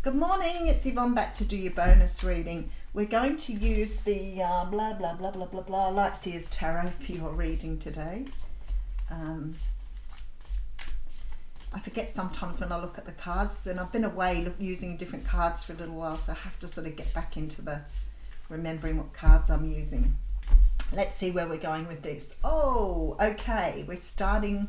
Good morning, it's Yvonne back to do your bonus reading. We're going to use the blah blah blah blah blah blah Light Seers Tarot for your reading today. I forget sometimes when I look at the cards, then I've been away using different cards for a little while, so I have to sort of get back into the remembering what cards I'm using. Let's see where we're going with this. Oh, okay, we're starting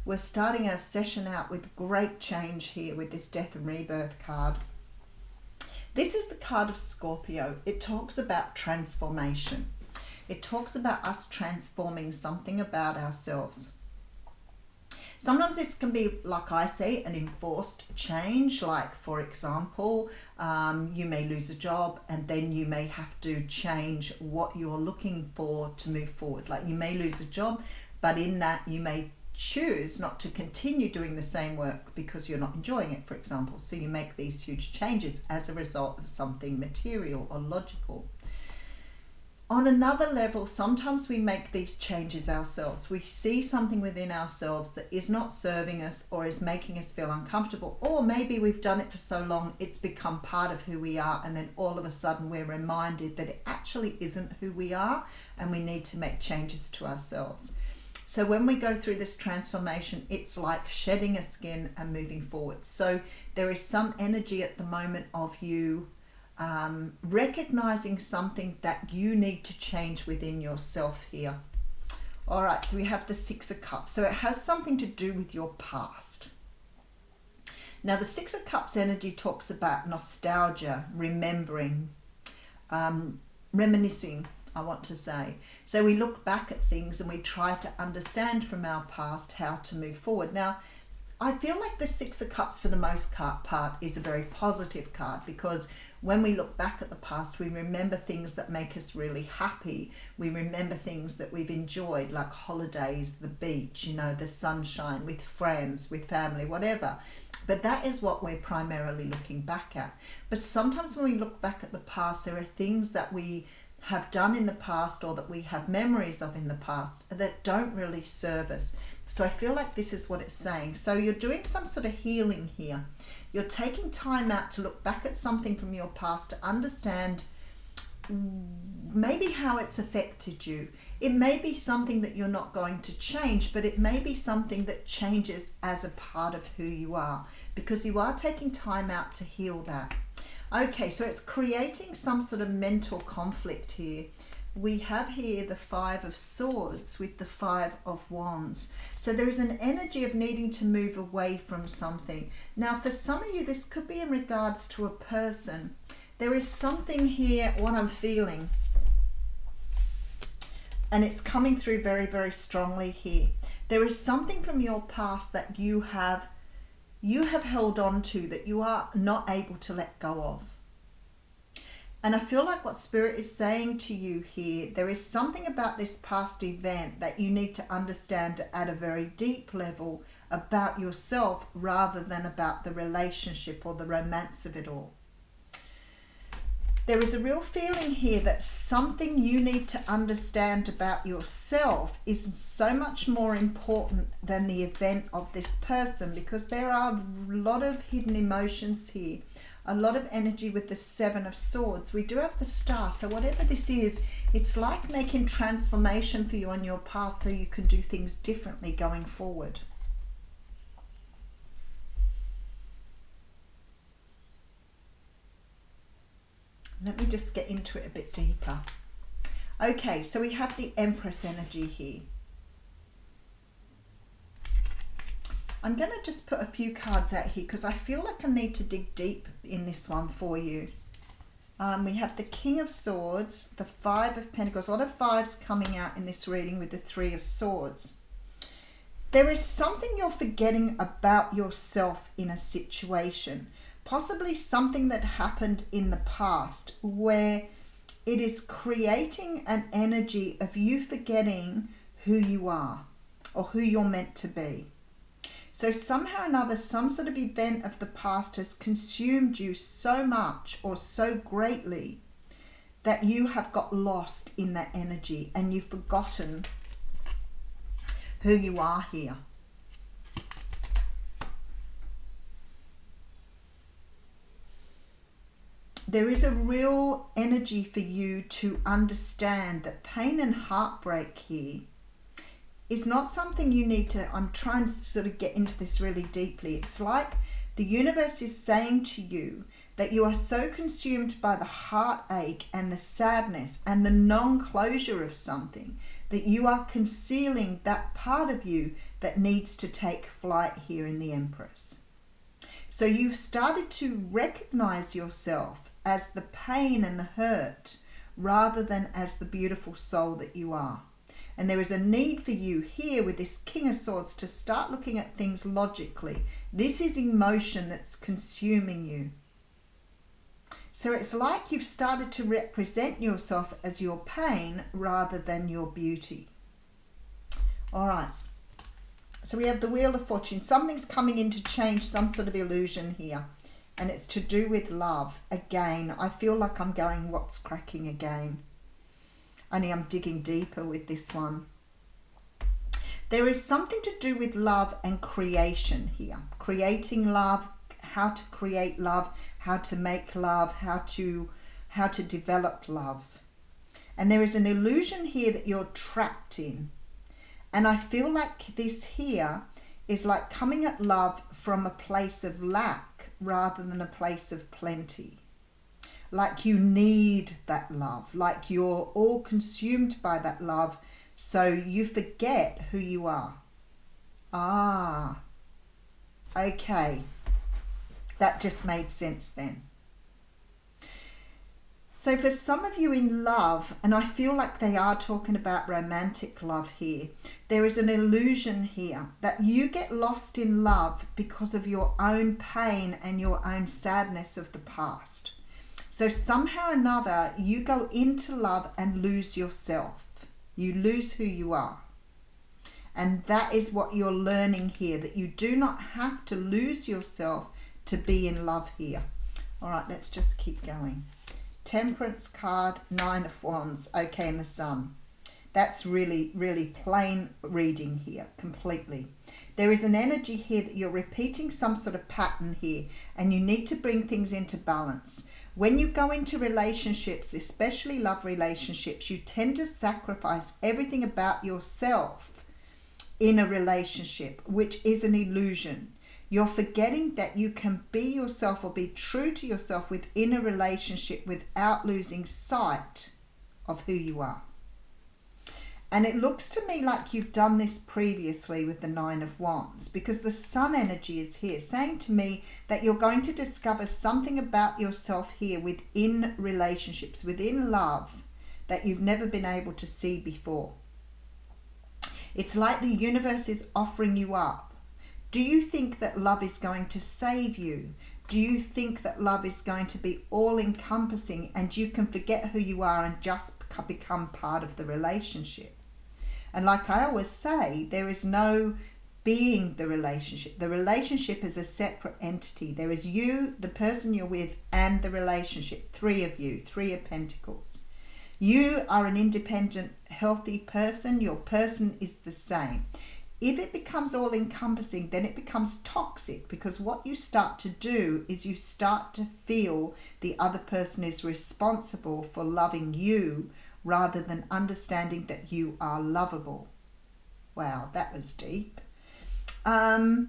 our session out with great change here with this Death and Rebirth card. This is the card of Scorpio. It talks about transformation. It talks about us transforming something about ourselves. Sometimes this can be, like I say, an enforced change. Like, for example, you may lose a job and then you may have to change what you're looking for to move forward. Like, you may lose a job, but in that you may choose not to continue doing the same work because you're not enjoying it, for example. So you make these huge changes as a result of something material or logical. On another level, sometimes we make these changes ourselves. We see something within ourselves that is not serving us or is making us feel uncomfortable, or maybe we've done it for so long it's become part of who we are, and then all of a sudden we're reminded that it actually isn't who we are and we need to make changes to ourselves. So when we go through this transformation, it's like shedding a skin and moving forward. So there is some energy at the moment of you recognizing something that you need to change within yourself here. All right, so we have the Six of Cups. So it has something to do with your past. Now, the Six of Cups energy talks about nostalgia, remembering, reminiscing, I want to say. So we look back at things and we try to understand from our past how to move forward. Now, I feel like the Six of Cups for the most part is a very positive card, because when we look back at the past, we remember things that make us really happy. We remember things that we've enjoyed, like holidays, the beach, you know, the sunshine, with friends, with family, whatever. But that is what we're primarily looking back at. But sometimes when we look back at the past, there are things that we have done in the past or that we have memories of in the past that don't really serve us. So I feel like this is what it's saying. So you're doing some sort of healing here. You're taking time out to look back at something from your past to understand maybe how it's affected you. It may be something that you're not going to change, but it may be something that changes as a part of who you are, because you are taking time out to heal that. Okay, so it's creating some sort of mental conflict here. We have here the Five of Swords with the Five of Wands. So there is an energy of needing to move away from something. Now, for some of you, this could be in regards to a person. There is something here, what I'm feeling, and it's coming through very, very strongly here. There is something from your past that you have held on to, that you are not able to let go of. And I feel like what Spirit is saying to you here, there is something about this past event that you need to understand at a very deep level about yourself, rather than about the relationship or the romance of it all. There is a real feeling here that something you need to understand about yourself is so much more important than the event of this person, because there are a lot of hidden emotions here, a lot of energy with the Seven of Swords. We do have the Star, so whatever this is, it's like making transformation for you on your path so you can do things differently going forward. Let me just get into it a bit deeper. Okay, so we have the Empress energy here. I'm going to just put a few cards out here because I feel like I need to dig deep in this one for you. We have the King of Swords, the Five of Pentacles. A lot of fives coming out in this reading with the Three of Swords. There is something you're forgetting about yourself in a situation. Possibly something that happened in the past where it is creating an energy of you forgetting who you are or who you're meant to be. So somehow or another, some sort of event of the past has consumed you so much or so greatly that you have got lost in that energy and you've forgotten who you are here. there is a real energy for you to understand that pain and heartbreak here is not something you need to, I'm trying to sort of get into this really deeply. It's like the universe is saying to you that you are so consumed by the heartache and the sadness and the non-closure of something that you are concealing that part of you that needs to take flight here in the Empress. So you've started to recognize yourself as the pain and the hurt rather than as the beautiful soul that you are. And there is a need for you here with this King of Swords to start looking at things logically. This is emotion that's consuming you. So it's like you've started to represent yourself as your pain rather than your beauty. All right. So we have the Wheel of Fortune. Something's coming in to change some sort of illusion here. And it's to do with love. Again, I feel like I'm going, what's cracking again? Only I'm digging deeper with this one. There is something to do with love and creation here. Creating love, how to create love, how to make love, how to develop love. And there is an illusion here that you're trapped in. And I feel like this here is like coming at love from a place of lack rather than a place of plenty. Like you need that love, like you're all consumed by that love, so you forget who you are. Ah, okay. That just made sense then. So for some of you in love, and I feel like they are talking about romantic love here, there is an illusion here that you get lost in love because of your own pain and your own sadness of the past. So somehow or another, you go into love and lose yourself. You lose who you are. And that is what you're learning here, that you do not have to lose yourself to be in love here. All right, let's just keep going. Temperance card, 9 of Wands. Okay, and the Sun. That's really, really plain reading here, completely. There is an energy here that you're repeating some sort of pattern here, and you need to bring things into balance. When you go into relationships, especially love relationships, you tend to sacrifice everything about yourself in a relationship, which is an illusion. You're forgetting that you can be yourself or be true to yourself within a relationship without losing sight of who you are. And it looks to me like you've done this previously with the 9 of Wands, because the Sun energy is here saying to me that you're going to discover something about yourself here within relationships, within love, that you've never been able to see before. It's like the universe is offering you up. Do you think that love is going to save you? Do you think that love is going to be all-encompassing and you can forget who you are and just become part of the relationship? And like I always say, there is no being the relationship. The relationship is a separate entity. There is you, the person you're with, and the relationship. 3 of you, 3 of Pentacles. You are an independent, healthy person. Your person is the same. If it becomes all-encompassing, then it becomes toxic, because what you start to do is you start to feel the other person is responsible for loving you rather than understanding that you are lovable. Wow, that was deep. But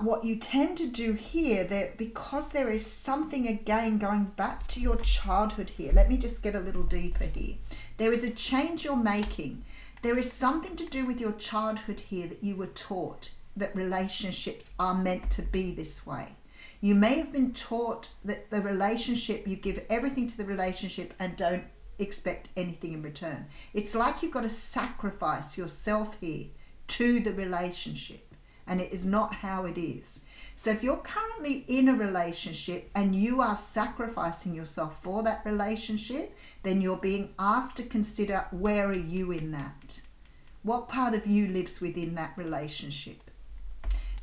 what you tend to do here, because there is something again going back to your childhood here. Let me just get a little deeper here. There is a change you're making. There is something to do with your childhood here that you were taught that relationships are meant to be this way. You may have been taught that the relationship, you give everything to the relationship and don't expect anything in return. It's like you've got to sacrifice yourself here to the relationship, and it is not how it is. So if you're currently in a relationship and you are sacrificing yourself for that relationship, then you're being asked to consider, where are you in that? What part of you lives within that relationship?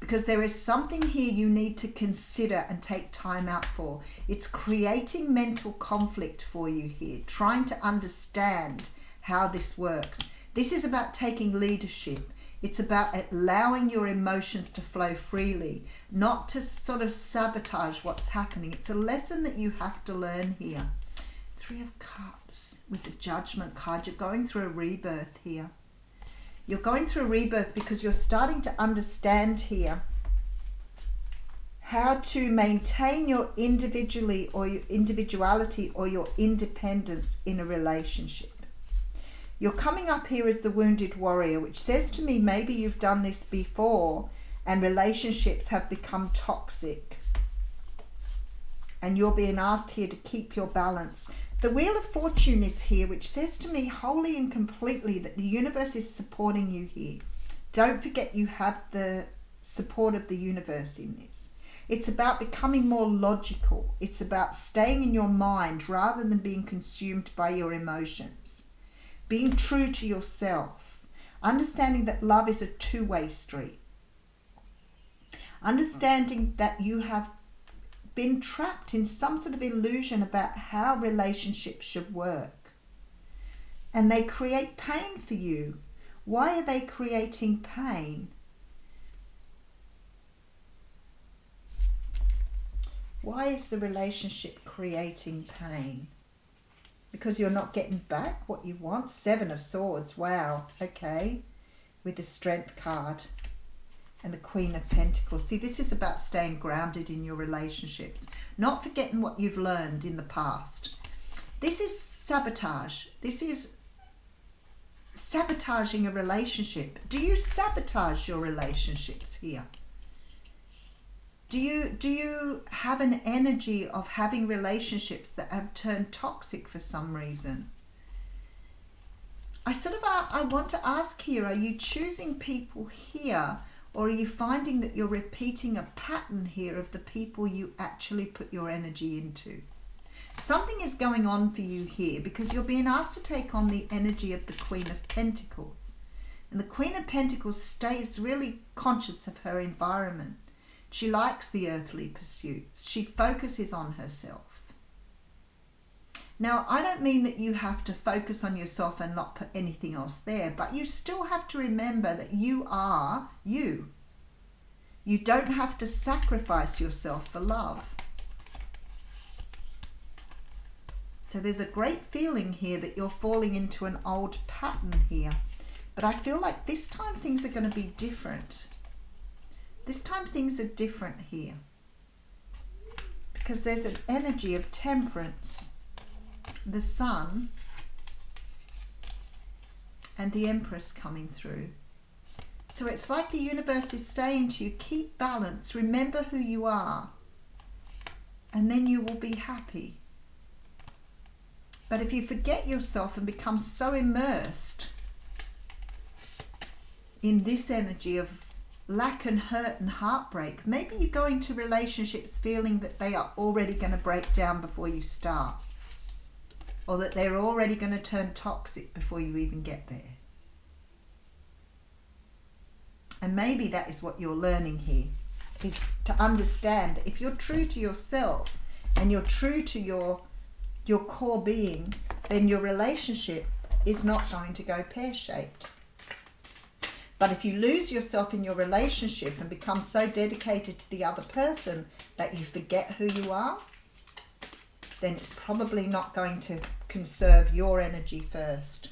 Because there is something here you need to consider and take time out for. It's creating mental conflict for you here, trying to understand how this works. This is about taking leadership. It's about allowing your emotions to flow freely, not to sort of sabotage what's happening. It's a lesson that you have to learn here. Three of Cups with the Judgment card. You're going through a rebirth here. You're going through a rebirth because you're starting to understand here how to maintain your individuality or your independence in a relationship. You're coming up here as the Wounded Warrior, which says to me maybe you've done this before and relationships have become toxic. And you're being asked here to keep your balance. The Wheel of Fortune is here, which says to me wholly and completely that the universe is supporting you here. Don't forget you have the support of the universe in this. It's about becoming more logical. It's about staying in your mind rather than being consumed by your emotions. Being true to yourself. Understanding that love is a two-way street. Understanding that you have been trapped in some sort of illusion about how relationships should work. And they create pain for you. Why are they creating pain? Why is the relationship creating pain? Because you're not getting back what you want. Seven of Swords. Wow. Okay. With the Strength card. And the Queen of Pentacles. See, this is about staying grounded in your relationships. Not forgetting what you've learned in the past. This is sabotage. This is sabotaging a relationship. Do you sabotage your relationships here? Do you have an energy of having relationships that have turned toxic for some reason? I want to ask here, are you choosing people here, or are you finding that you're repeating a pattern here of the people you actually put your energy into? Something is going on for you here because you're being asked to take on the energy of the Queen of Pentacles. And the Queen of Pentacles stays really conscious of her environment. She likes the earthly pursuits. She focuses on herself. Now, I don't mean that you have to focus on yourself and not put anything else there, but you still have to remember that you are you. You don't have to sacrifice yourself for love. So there's a great feeling here that you're falling into an old pattern here. But I feel like this time things are going to be different. This time things are different here. Because there's an energy of temperance. The Sun and the Empress coming through. So it's like the universe is saying to you, keep balance, remember who you are, and then you will be happy. But if you forget yourself and become so immersed in this energy of lack and hurt and heartbreak, maybe you go into relationships feeling that they are already going to break down before you start. Or that they're already going to turn toxic before you even get there. And maybe that is what you're learning here, is to understand if you're true to yourself and you're true to your core being, then your relationship is not going to go pear-shaped. But if you lose yourself in your relationship and become so dedicated to the other person that you forget who you are, then it's probably not going to conserve your energy first.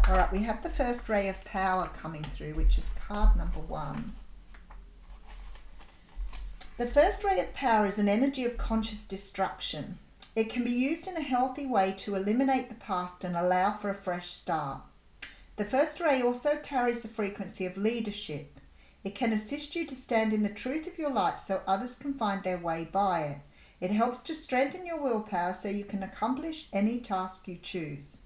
All right, we have the first ray of power coming through, which is card number 1. The first ray of power is an energy of conscious destruction. It can be used in a healthy way to eliminate the past and allow for a fresh start. The first ray also carries the frequency of leadership. It can assist you to stand in the truth of your light so others can find their way by it. It helps to strengthen your willpower so you can accomplish any task you choose.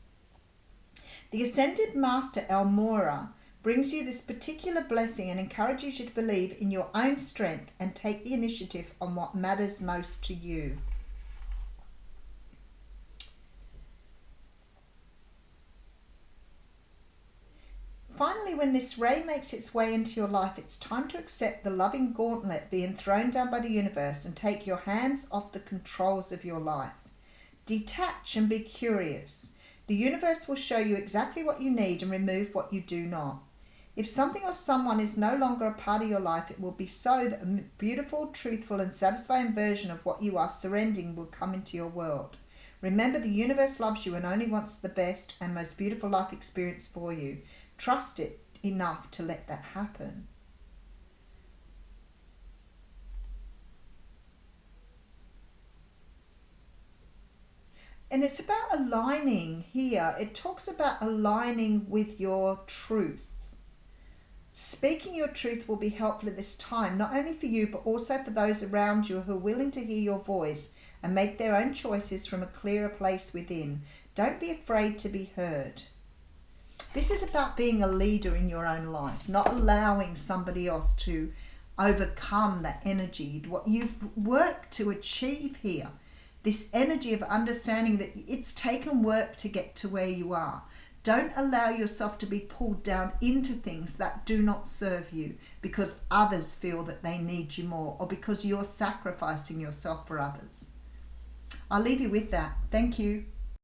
The Ascended Master Almora brings you this particular blessing and encourages you to believe in your own strength and take the initiative on what matters most to you. Finally, when this ray makes its way into your life, it's time to accept the loving gauntlet being thrown down by the universe and take your hands off the controls of your life. Detach and be curious. The universe will show you exactly what you need and remove what you do not. If something or someone is no longer a part of your life, it will be so that a beautiful, truthful, and satisfying version of what you are surrendering will come into your world. Remember, the universe loves you and only wants the best and most beautiful life experience for you. Trust it enough to let that happen. And it's about aligning here. It talks about aligning with your truth. Speaking your truth will be helpful at this time, not only for you, but also for those around you who are willing to hear your voice and make their own choices from a clearer place within. Don't be afraid to be heard. This is about being a leader in your own life, not allowing somebody else to overcome that energy, what you've worked to achieve here. This energy of understanding that it's taken work to get to where you are. Don't allow yourself to be pulled down into things that do not serve you because others feel that they need you more or because you're sacrificing yourself for others. I'll leave you with that. Thank you.